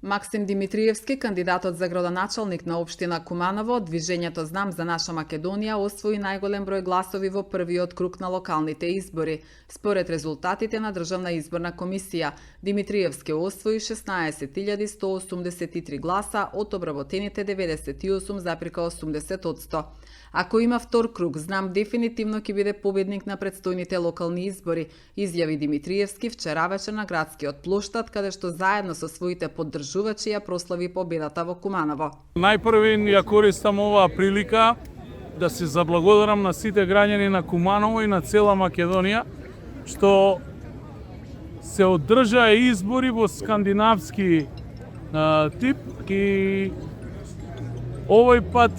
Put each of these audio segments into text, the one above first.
Максим Димитриевски, кандидатот за градоначалник на општина Куманово, Движењето Знам за наша Македонија освои најголем број гласови во првиот круг на локалните избори. Според резултатите на Државна изборна комисија, Димитриевски освои 16.183 гласа од обработените 98,80%. Ако има втор круг, Знам дефинитивно ќе биде победник на предстојните локални избори, изјави Димитриевски вчера вечер на градскиот плоштад, каде што заедно со своите поддржувачи ја прослави победата во Куманово. Најпрви ја користам оваа прилика да се заблагодарам на сите граѓани на Куманово и на цела Македонија што се одржаа избори во скандинавски тип и овој пат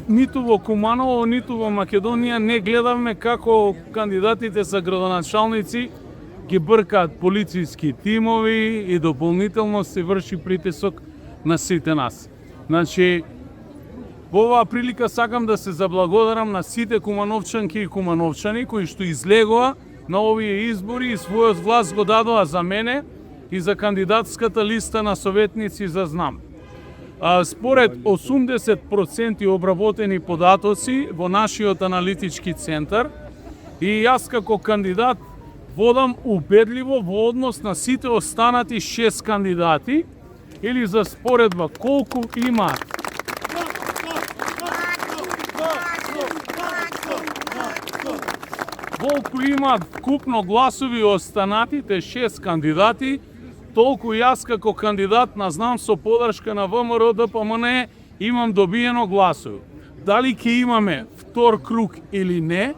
ниту во Куманово, ниту во Македонија не гледавме како кандидатите за градоначалници ги бркаат полициски тимови и дополнително се врши притисок на сите нас. Значи, во оваа прилика сакам да се заблагодарам на сите кумановчанки и кумановчани кои што излегоа на овие избори и својот глас го дадоа за мене и за кандидатската листа на советници за Знам. Според 80% обработени податоци во нашиот аналитички центар и јас како кандидат водам убедливо во однос на сите останати 6 кандидати или за споредба колку има купно гласови останатите 6 кандидати, толку јас како кандидат на Знам со подршка на ВМРО ДПМН имам добиено гласови. Дали ќе имаме втор круг или не,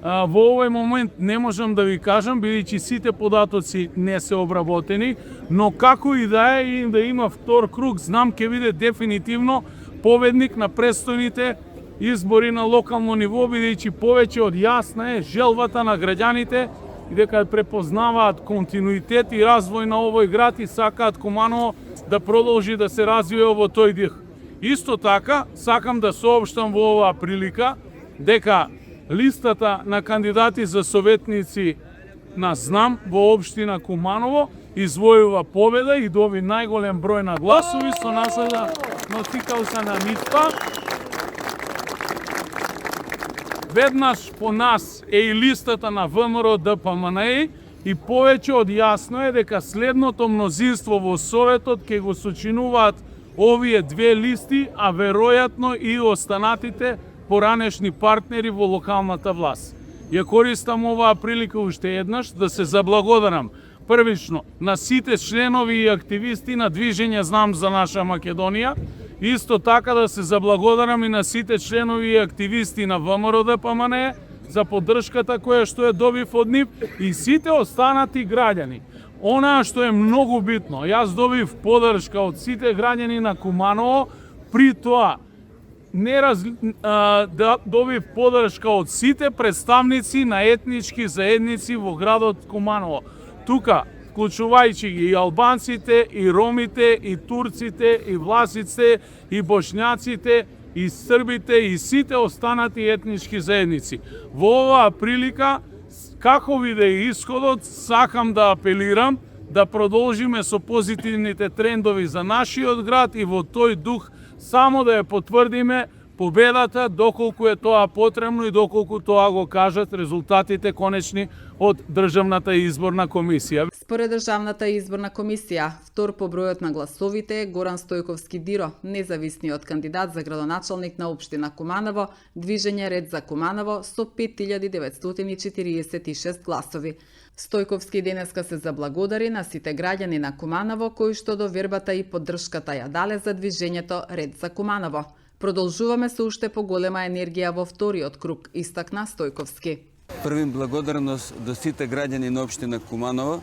во овој момент не можам да ви кажам, бидејќи сите податоци не се обработени, но како и да е и да има втор круг, Знам ќе биде дефинитивно победник на престојните избори на локално ниво, бидејќи повеќе од јасна е желбата на граѓаните и дека препознаваат континуитет и развој на овој град и сакаат Куманово да продолжи да се развива во тој дих. Исто така, сакам да соопштам во оваа прилика дека листата на кандидати за советници на Знам во општина Куманово извојува победа и доби најголем број на гласови со наследа носителка на Митпа. Веднаш по нас е и листата на ВМРО ДПМН и повеќе од јасно е дека следното мнозинство во Советот ќе го сочинуваат овие две листи, а веројатно и останатите поранешни партнери во локалната власт. Ја користам оваа прилика уште еднаш да се заблагодарам првично на сите членови и активисти на Движење Знам за наша Македонија, исто така да се заблагодарам и на сите членови и активисти на ВМРО ДПМН за поддршката која што ја добив од нив и сите останати граѓани. Онаа што е многу битно, јас добив поддршка од сите граѓани на Куманово, при тоа добив поддршка од сите представници на етнички заедници во градот Куманово. Тука, вклучувајќи ги и албанците, и ромите, и турците, и власиците, и бошњаците, и србите, и сите останати етнички заедници. Во оваа прилика, како биде исходот, сакам да апелирам да продолжиме со позитивните трендови за нашиот град и во тој дух само да ја потврдиме победата доколку е тоа потребно и доколку тоа го кажат резултатите конечни од Државната изборна комисија. Според Државната изборна комисија, втор по бројот на гласовите е Горан Стојковски Диро, независниот кандидат за градоначалник на општина Куманово, Движење Ред за Куманово со 5946 гласови. Стојковски денеска се заблагодари на сите граѓани на Куманово кои што до вербата и поддршката ја дале за Движењето Ред за Куманово. Продолжуваме со уште поголема енергија во вториот круг, истакна Стојковски. Први благодарност до сите граѓани на општина Куманово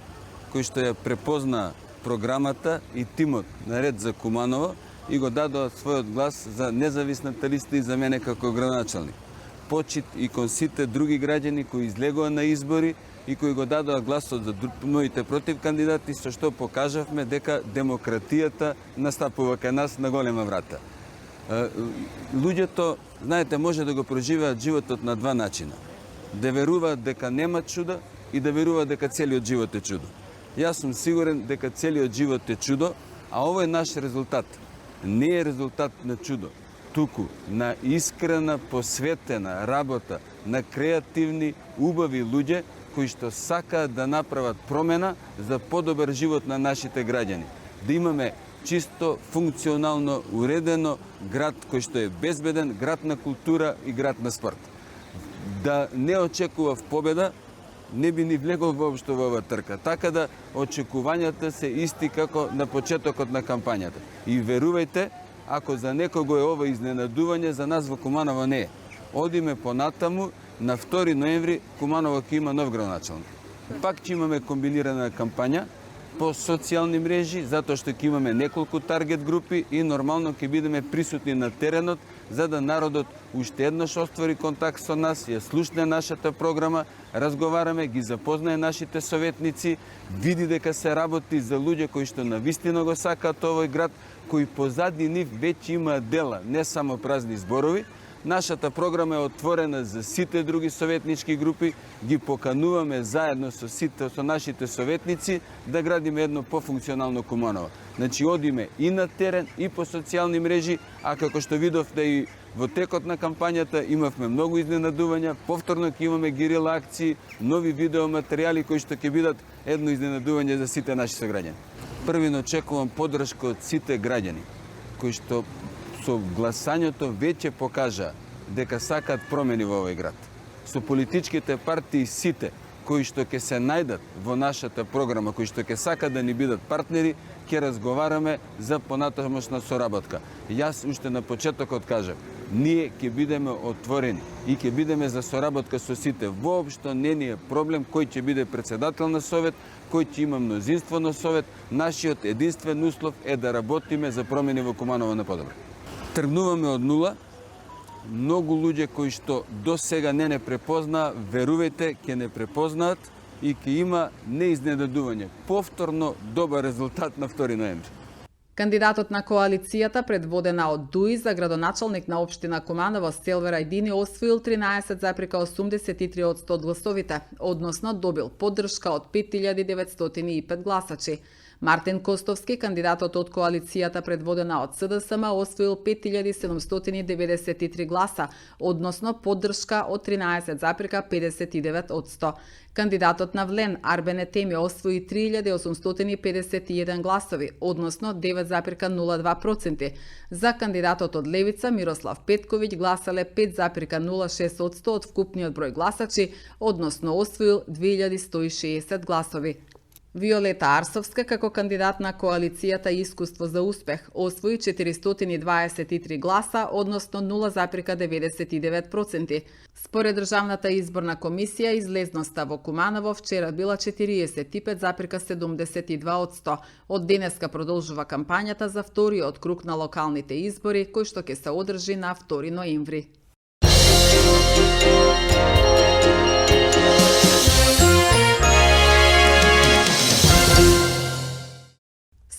кои што ја препозна програмата и тимот на Ред за Куманово и го дадоа својот глас за независната листа и за мене како градоначалник. Почит и кон сите други граѓани кои излегоа на избори и кои го дадоа гласот за моите против кандидати, со што покажавме дека демократијата настапува кај нас на голема врата. Луѓето, знаете, може да го проживеат животот на два начина. Да веруваат дека нема чудо и да веруваат дека целиот живот е чудо. Јас сум сигурен дека целиот живот е чудо, А овој наш резултат не е резултат на чудо, туку на искрена, посветена работа на креативни, убави луѓе кои што сакаат да направат промена за подобар живот на нашите граѓани. Да имаме чисто, функционално, уредено град кој што е безбеден, град на култура и град на спорт. Да не очекував победа, не би ни влегол воопшто во оваа трка. Така да очекувањата се исти како на почетокот на кампањата. И верувајте, ако за некого е ова изненадување, за нас во Куманово не е. Одиме понатаму, на 2 ноември Куманово ќе има нов градоначалник. Пак ќе имаме комбинирана кампања по социјални мрежи, затоа што ќе имаме неколку таргет групи и нормално ќе бидеме присутни на теренот, за да народот уште еднаш оствари контакт со нас, ја слушне нашата програма, разговараме, ги запознае нашите советници, види дека се работи за луѓе кои што навистина го сакаат овој град, кои позади нив веќе имаат дела, не само празни зборови. Нашата програма е отворена за сите други советнички групи, ги покануваме заедно со нашите советници да градиме едно пофункционално Куманово. Значи, одиме и на терен, и по социјални мрежи, а како што видовте и во текот на кампањата имавме многу изненадувања, повторно ќе имаме герила акции, нови видеоматеријали кои што ќе бидат едно изненадување за сите наши сограѓани. Првино очекувам поддршка од сите граѓани, кои што со гласањето веќе покажа дека сакаат промени во овој град. Со политичките партии сите кои што ќе се најдат во нашата програма, кои што ќе сакаат да ни бидат партнери, ќе разговараме за понатамошна соработка. Јас уште на почетокот кажав, ние ќе бидеме отворени и ќе бидеме за соработка со сите. Воопшто не ни е проблем кој ќе биде председател на совет, кој ќе има мнозинство на совет. Нашиот единствен услов е да работиме за промени во Куманово на подобро. Тргнуваме од нула. Многу луѓе кои што до сега не препознаа, верувајте, ќе не препознаат и ќе има неизненадување. Повторно добар резултат на 2 ноември. Кандидатот на коалицијата, предводена од ДУИ за градоначалник на општина Куманово, Селвер Ајдини, освоил 13,83% од гласовите, односно добил поддршка од 5905 гласачи. Мартин Костовски, кандидатот од коалицијата предводена од СДСМ, освоил 5793 гласа, односно поддршка од 13,59%. Кандидатот на Влен, Арбен Етеми, освои 3851 гласови, односно 9,02%. За кандидатот од Левица, Мирослав Петковиќ, гласале 5,06% од вкупниот број гласачи, односно освоил 2160 гласови. Виолета Арсовска, како кандидат на коалицијата Искуство за успех, освои 423 гласа, односно 0,99%. Според Државната изборна комисија, излезноста во Куманово вчера била 45,72%. Од денеска продолжува кампањата за вториот круг на локалните избори, кој што ќе се одржи на 2 ноември.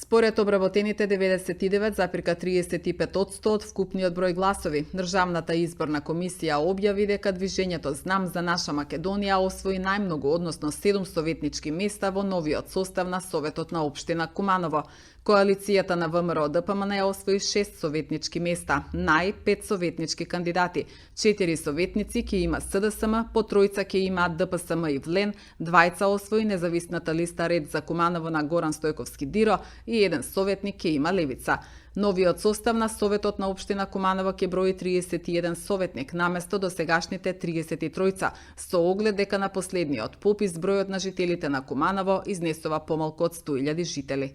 Според обработените 99,35% од вкупниот број гласови, Државната изборна комисија објави дека движењето Знам за наша Македонија освои најмногу, односно 7 советнички места во новиот состав на Советот на општина Куманово. Коалицијата на ВМРО ДПМН освои 6 советнички места, 5 советнички кандидати. 4 советници ќе има СДСМ, по 3 ќе има ДПСМ и Влен, 2 освои независната листа Ред за Куманово на Горан Стојковски Диро и 1 советник ќе има Левица. Новиот состав на Советот на општина Куманово ќе брои 31 советник, наместо досегашните 33, со оглед дека на последниот попис бројот на жителите на Куманово изнесува помалку од 100.000 жители.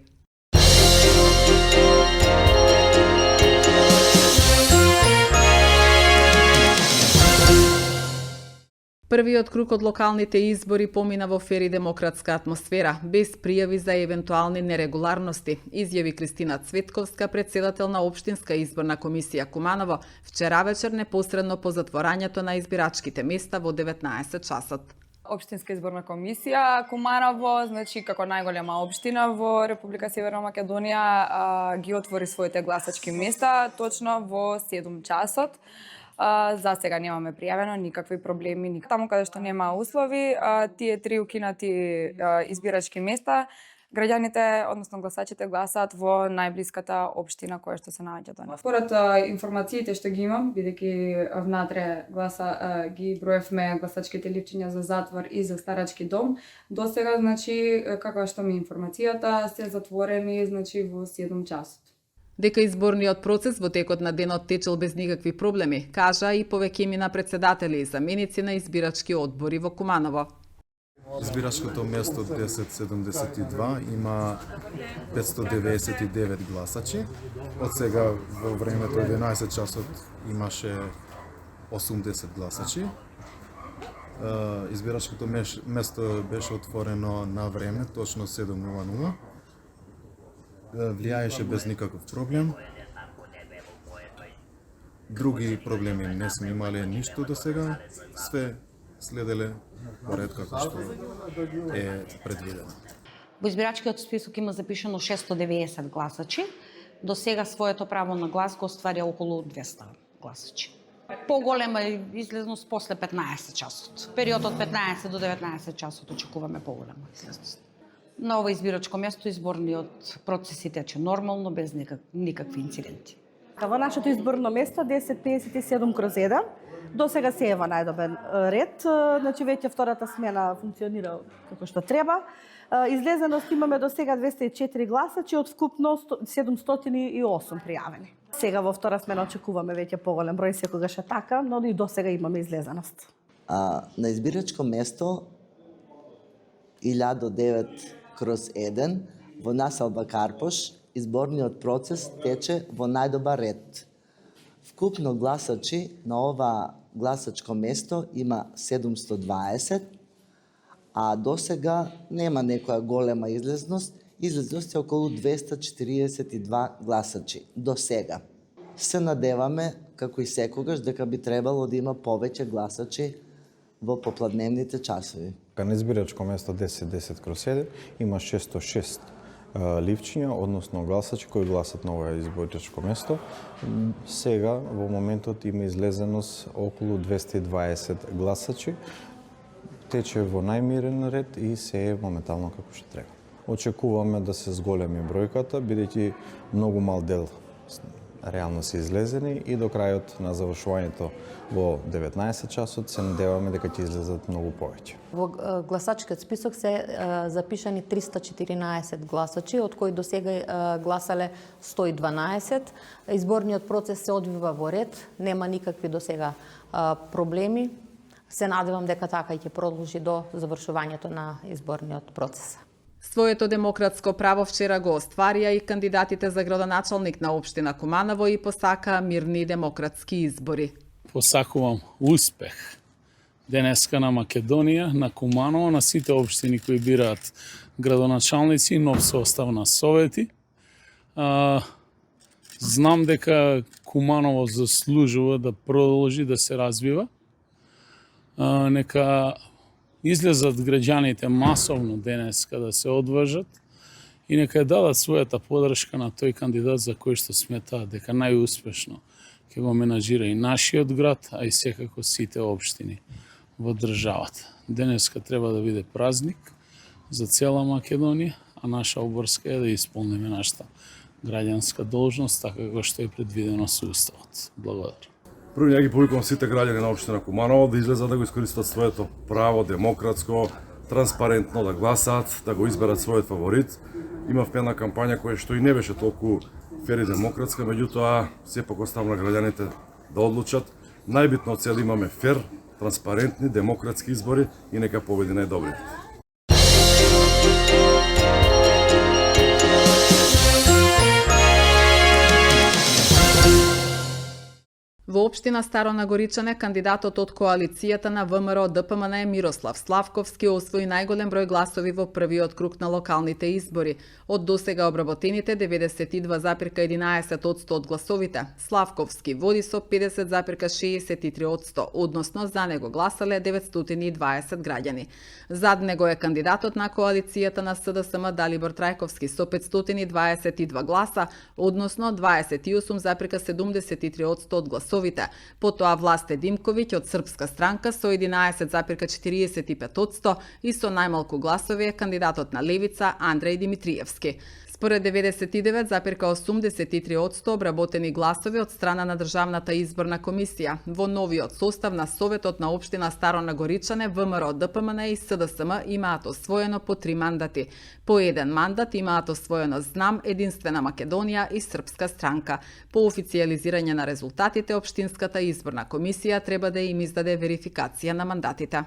Првиот круг од локалните избори помина во фер и демократска атмосфера, без пријави за евентуални нерегуларности, изјави Кристина Цветковска, председател на Општинска изборна комисија Куманово, вчера вечер непосредно по затворањето на избирачките места во 19 часот. Општинска изборна комисија Куманово, значи како најголема општина во Република Северна Македонија, ги отвори своите гласачки места точно во 7 часот. За сега немаме пријавено никакви проблеми, таму каде што нема услови, тие 3 укинати избирачки места граѓаните, односно гласачите, гласаат во најблиската општина која што се наоѓа до нас. Според информациите што ги имам, бидејќи внатре ги броевме гласачките ливчиња за затвор и за старачки дом, досега, значи, каква што ми е информацијата, се затворени, значи, во 7 часот. Дека изборниот процес во текот на денот течел без никакви проблеми, кажа и повеќемина председатели и заменици на избирачки одбори во Куманово. Избирачкото место 1072 има 599 гласачи. Од сега во времето 11 часот имаше 80 гласачи. Избирачкото место беше отворено на време, точно 7:00. Влијаеше без никаков проблем. Други проблеми не сме имале ништо до сега. Све следеле поред како што е предвидено. Во избирачкиот список има запишано 690 гласачи. До сега своето право на глас го остварија околу 200 гласачи. Поголема излезност после 15 часот. Период од 15 до 19 часот очекуваме поголема излезност. На ова избирачко место изборниот процес тече нормално, без никакви инциденти. Во нашето изборно место 1057/1 до сега се е во најдобар ред, значи веќе втората смена функционира како што треба. Излезеност имаме до сега 204 гласачи од вкупно 708 пријавени. Сега во втора смена очекуваме веќе поголем број, секогаш е така, но и до сега имаме излезеност. На избирачко место 1009/1 во населба Карпош изборниот процес тече во најдобар ред. Вкупно гласачи на ова гласачко место има 720, а до сега нема некоја голема излезност. Излезност е околу 242 гласачи до сега. Се надеваме, како и секогаш, дека би требало да има повеќе гласачи во попладневните часови. На избирачко место 1010/7 има 606 ливчиња, односно гласачи кои гласат на ова изборачко место. Сега, во моментот, има излезеност околу 220 гласачи. Тече во најмирен ред и се е моментално како што треба. Очекуваме да се зголеми бројката, бидејќи многу мал дел реално се излезени и до крајот на завршувањето во 19 часот се надеваме дека ќе излезат многу повеќе. Во гласачкиот список се запишани 314 гласачи, од кои до сега гласале 112. Изборниот процес се одвива во ред, нема никакви до сега проблеми. Се надевам дека така ќе продолжи до завршувањето на изборниот процес. Своето демократско право вчера го остварија и кандидатите за градоначалник на општина Куманово и посакаа мирни демократски избори. Посакувам успех денеска на Македонија, на Куманово, на сите општини кои бираат градоначалници и нов состав на совети. Знам дека Куманово заслужува да продолжи да се развива. Нека излезат граѓаните масовно денеска да се одважат и нека ја дадат својата подршка на тој кандидат за кој што сметаат дека најуспешно ќе го менаџира и нашиот град, а и секако сите општини во државата. Денеска треба да биде празник за цела Македонија, а наша обврска е да исполниме нашата граѓанска должност, така како што е предвидено со Уставот. Благодарам. Прво ја ги повикувам сите граѓани на општина Куманово да излезат да го искористат своето право демократско, транспарентно да гласаат, да го изберат својот фаворит. Имав една кампања која што и не беше толку фер и демократска, меѓутоа сепак оставам на граѓаните да одлучат. Најбитно цел имаме фер, транспарентни, демократски избори и нека победи најдобрите. Во општина Старо Нагоричане, кандидатот од коалицијата на ВМРО ДПМН Мирослав Славковски освои најголем број гласови во првиот круг на локалните избори. Од досега обработените 92,11% од гласовите, Славковски води со 50,63%, односно за него гласале 920 граѓани. Зад него е кандидатот на коалицијата на СДСМ Далибор Трајковски со 522 гласа, односно 28,73% од гласовите. гласовите. Потоа Власте Димковиќ од Српска странка со 11,45% и со најмалку гласови е кандидатот на Левица Андреј Димитриевски. Според 99,83% обработени гласови од страна на Државната изборна комисија, во новиот состав на Советот на општина Старо Нагоричане, ВМРО, ДПМН и СДСМ имаат освоено по 3 мандати. По 1 мандат имаат освоено ЗНАМ, Единствена Македонија и Српска странка. По официјализирање на резултатите, општинската изборна комисија треба да им издаде верификација на мандатите.